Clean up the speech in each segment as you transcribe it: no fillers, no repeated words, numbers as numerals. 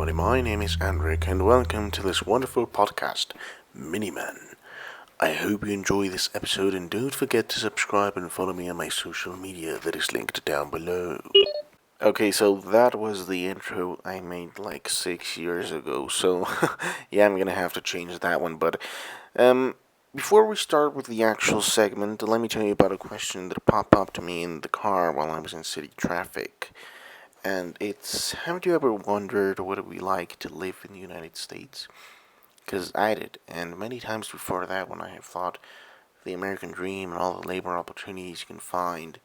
everybody, my name is Andrik and welcome to this wonderful podcast, MiniMan. I hope you enjoy this episode and don't forget to subscribe and follow me on my social media that is linked down below. Okay, so that was the intro I made like 6 years ago, so yeah, I'm gonna have to change that one, but before we start with the actual segment, let me tell you about a question that popped up to me in the car while I was in city traffic. And it's, haven't you ever wondered what it would be like to live in the United States? Because I did, and many times before that when I have thought the American dream and all the labor opportunities you can find,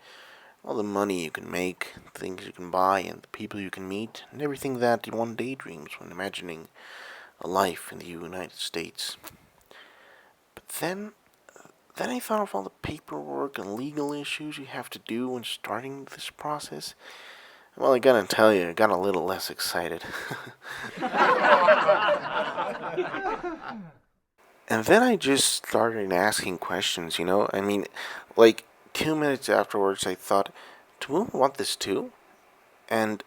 all the money you can make, things you can buy, and the people you can meet, and everything that one daydreams when imagining a life in the United States. But then I thought of all the paperwork and legal issues you have to do when starting this process. Well, I gotta tell you, I got a little less excited. And then I just started asking questions, I mean, like 2 minutes afterwards, I thought, do women want this too? And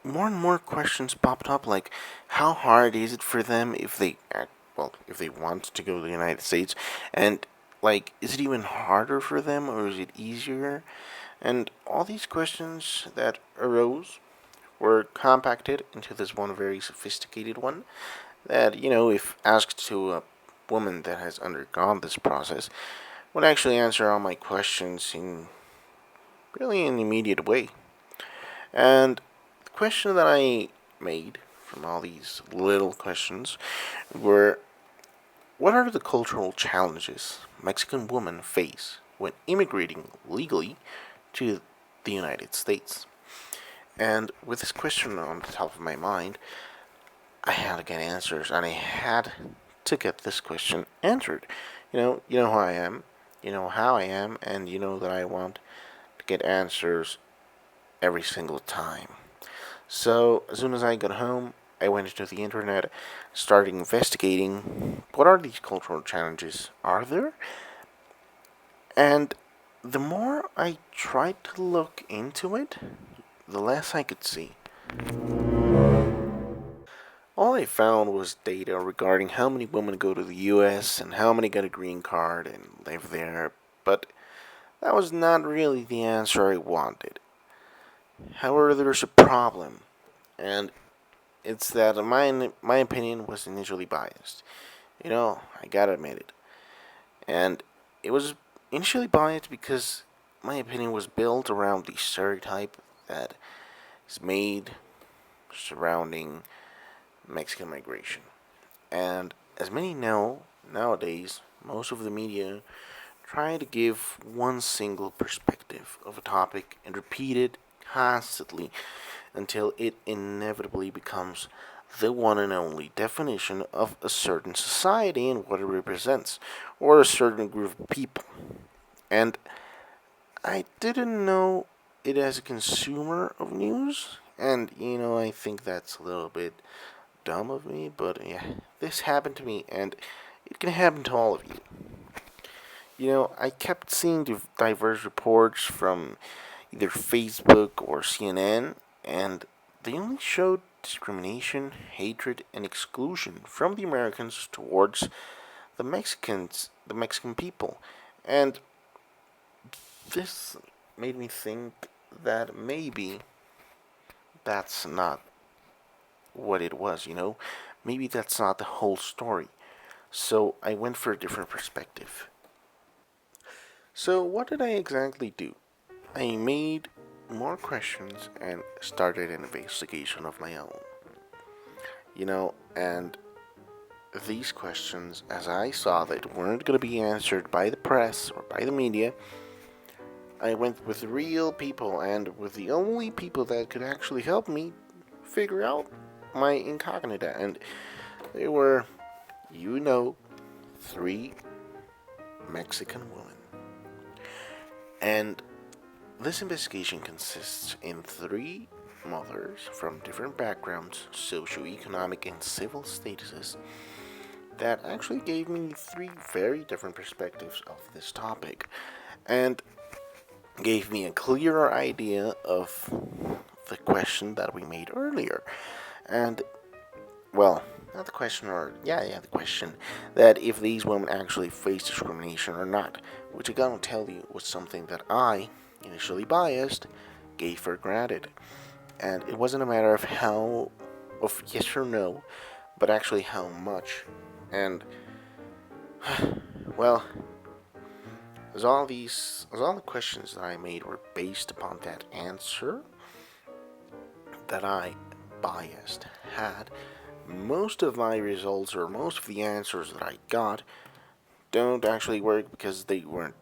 more questions popped up, like, how hard is it for them if if they want to go to the United States? And, like, is it even harder for them or is it easier? And all these questions that arose were compacted into this one very sophisticated one that, if asked to a woman that has undergone this process, would actually answer all my questions in really an immediate way. And the question that I made from all these little questions were, what are the cultural challenges Mexican women face when immigrating legally to the United States? And with this question on the top of my mind, I had to get answers, and I had to get this question answered. You know who I am, you know how I am, and you know that I want to get answers every single time. So as soon as I got home, I went into the internet, started investigating what are these cultural challenges are there, and the more I tried to look into it, the less I could see. All I found was data regarding how many women go to the US and how many get a green card and live there, but that was not really the answer I wanted. However, there's a problem, and it's that my opinion was initially biased. I gotta admit it. And it was initially biased because my opinion was built around the stereotype that is made surrounding Mexican migration. And as many know, nowadays, most of the media try to give one single perspective of a topic and repeat it constantly until it inevitably becomes the one and only definition of a certain society and what it represents, or a certain group of people. And I didn't know it as a consumer of news, and I think that's a little bit dumb of me, but yeah, this happened to me, and it can happen to all of you. I kept seeing diverse reports from either Facebook or CNN, and they only showed discrimination, hatred, and exclusion from the Americans towards the Mexican people. And this made me think that maybe that's not what it was. Maybe that's not the whole story. So I went for a different perspective. So, what did I exactly do? I made more questions and started an investigation of my own. And these questions, as I saw that weren't going to be answered by the press or by the media, I went with real people and with the only people that could actually help me figure out my incognita. And they were, 3 Mexican women. And this investigation consists in 3 mothers from different backgrounds, socioeconomic and civil statuses, that actually gave me 3 very different perspectives of this topic, and gave me a clearer idea of the question that we made earlier. And well, not the question, or yeah, the question that if these women actually face discrimination or not, which I gotta tell you was something that I, initially biased, gave for granted. And it wasn't a matter of how, of yes or no, but actually how much. And, well, as all the questions that I made were based upon that answer that I biased had, most of my results or most of the answers that I got don't actually work because they weren't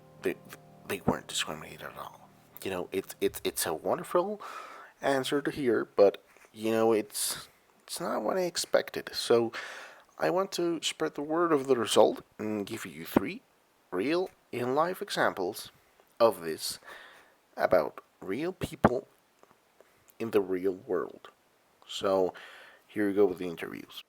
discriminated at all. It's a wonderful answer to hear, but it's not what I expected. So I want to spread the word of the result and give you three real in life examples of this about real people in the real world. So here we go with the interviews.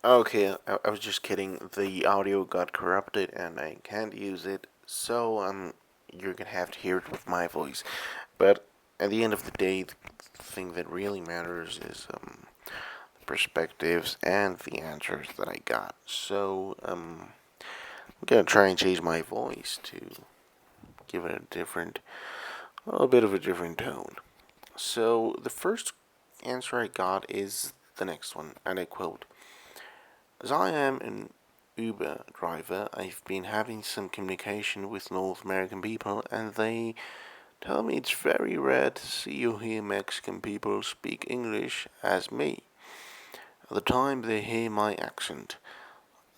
Okay, I was just kidding. The audio got corrupted and I can't use it, so you're gonna have to hear it with my voice. But at the end of the day, the thing that really matters is the perspectives and the answers that I got. So I'm gonna try and change my voice to give it a little bit of a different tone. So the first answer I got is the next one, and I quote: "As I am an Uber driver, I've been having some communication with North American people, and they tell me it's very rare to see or hear Mexican people speak English as me. At the time they hear my accent,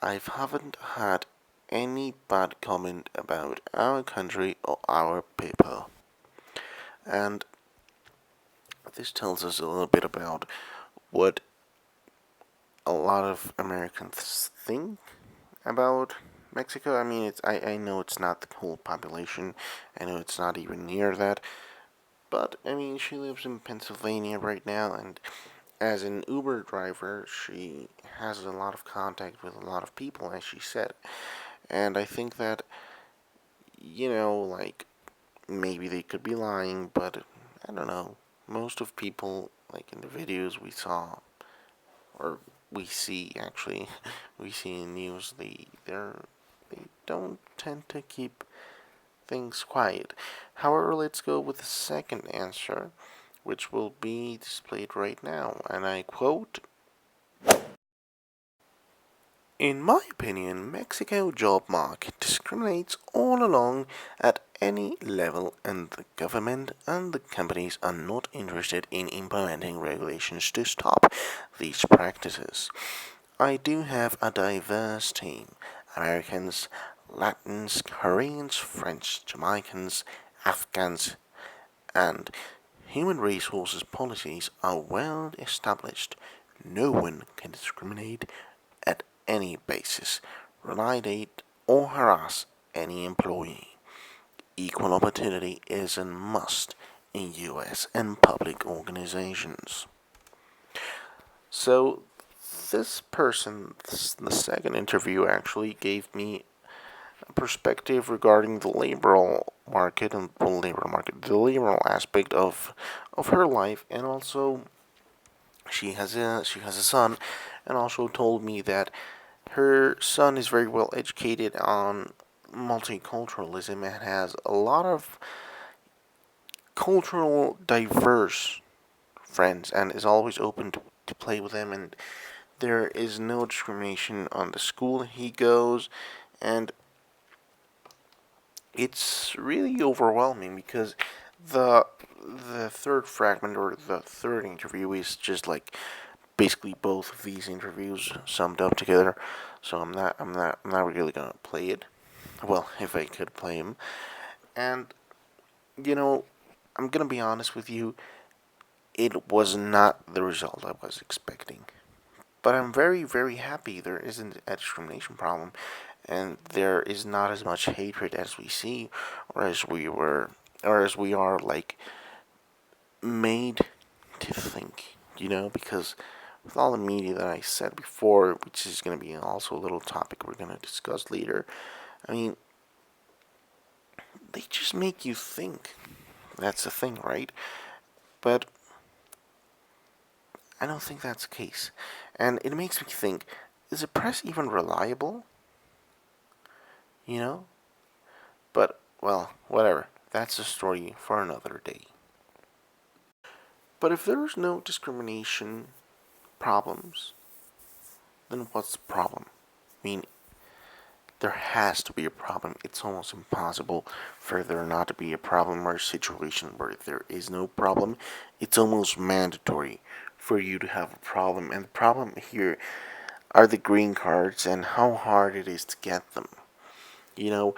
I haven't had any bad comment about our country or our people." And this tells us a little bit about what a lot of Americans think about Mexico. I mean, I know it's not the whole population. I know it's not even near that. But I mean, she lives in Pennsylvania right now, and as an Uber driver, she has a lot of contact with a lot of people, as she said. And I think that, like, maybe they could be lying, but I don't know. Most of people, like in the videos we saw, or we see actually, we see in news, they don't tend to keep things quiet. However, let's go with the second answer, which will be displayed right now, and I quote: "In my opinion, Mexico job market discriminates all along at any level, and the government and the companies are not interested in implementing regulations to stop these practices. I do have a diverse team: Americans, Latins, Koreans, French, Jamaicans, Afghans, and human resources policies are well established. No one can discriminate at any basis, retaliate, or harass any employee. Equal opportunity is a must in US and public organizations." So, this person, the second interview, actually gave me a perspective regarding the liberal market and the liberal aspect of her life, and also she has a son, and also told me that her son is very well educated on multiculturalism and has a lot of cultural diverse friends and is always open to play with them, and there is no discrimination on the school he goes, and it's really overwhelming because the the third fragment or the third interview is just like basically both of these interviews summed up together. So I'm not really gonna play it. Well, if I could play him, and you know, I'm gonna be honest with you, it was not the result I was expecting. But I'm very, very happy there isn't a discrimination problem, and there is not as much hatred as we see, or as we are like made to think. Because with all the media that I said before, which is going to be also a little topic we're going to discuss later, I mean, they just make you think. That's the thing, right? But I don't think that's the case. And it makes me think, is the press even reliable? You know? But, well, whatever. That's a story for another day. But if there's no discrimination problems, then what's the problem? I mean, there has to be a problem. It's almost impossible for there not to be a problem or a situation where there is no problem. It's almost mandatory for you to have a problem. And the problem here are the green cards and how hard it is to get them. You know,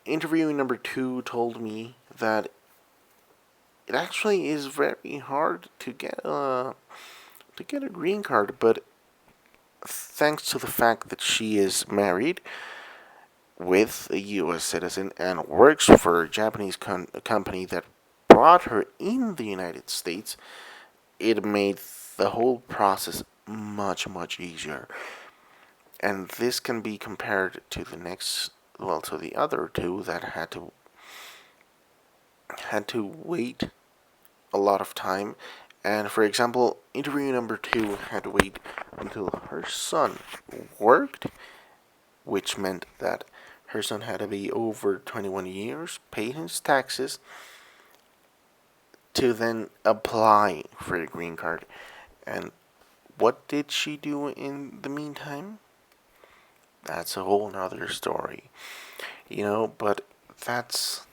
interview number 2 told me that it actually is very hard to get a green card, but thanks to the fact that she is married with a U.S. citizen and works for a Japanese company that brought her in the United States, it made the whole process much, much easier. And this can be compared to to the other two that had to wait a lot of time. And for example, interview number 2 had to wait until her son worked, which meant that her son had to be over 21 years, pay his taxes, to then apply for a green card. And what did she do in the meantime? That's a whole nother story. But that's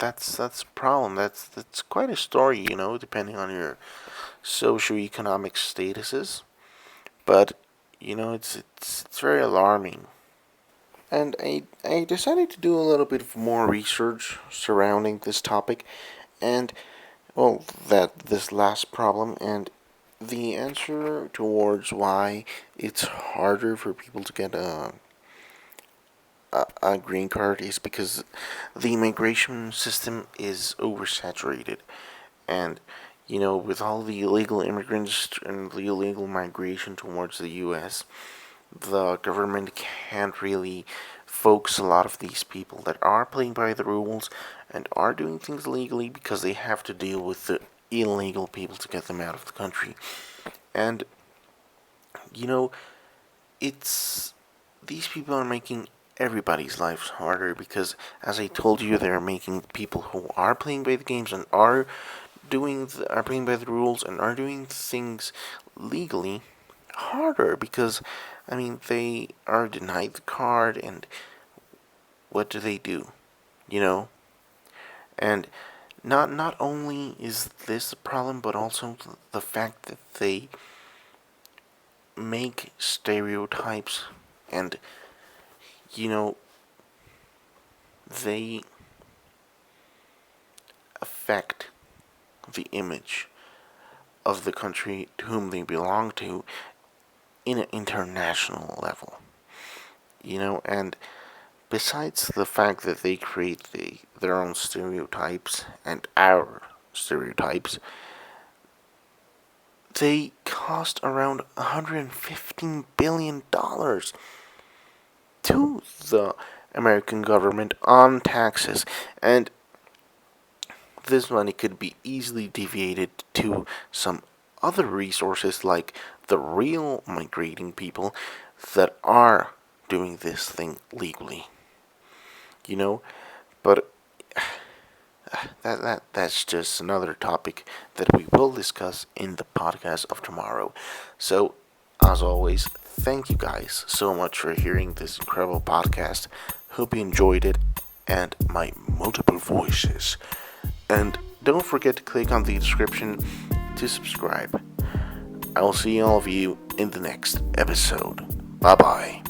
a problem. That's quite a story, depending on your socioeconomic statuses. But it's very alarming. And I decided to do a little bit of more research surrounding this topic, and well, that this last problem, and the answer towards why it's harder for people to get a green card is because the immigration system is oversaturated. And, with all the illegal immigrants and the illegal migration towards the U.S., the government can't really focus a lot of these people that are playing by the rules and are doing things legally because they have to deal with the illegal people to get them out of the country. And, it's these people are making everybody's lives harder because, as I told you, they're making people who are playing by the games and are playing by the rules and are doing things legally harder because, they are denied the card, and what do they do? And not only is this a problem, but also the fact that they make stereotypes and they affect the image of the country to whom they belong to in an international level. And besides the fact that they create their own stereotypes and our stereotypes, they cost around $115 billion to the American government on taxes, and this money could be easily deviated to some other resources like the real migrating people that are doing this thing legally. But that's just another topic that we will discuss in the podcast of tomorrow. So, as always, thank you guys so much for hearing this incredible podcast. Hope you enjoyed it and my multiple voices. And don't forget to click on the description to subscribe. I will see all of you in the next episode. Bye bye.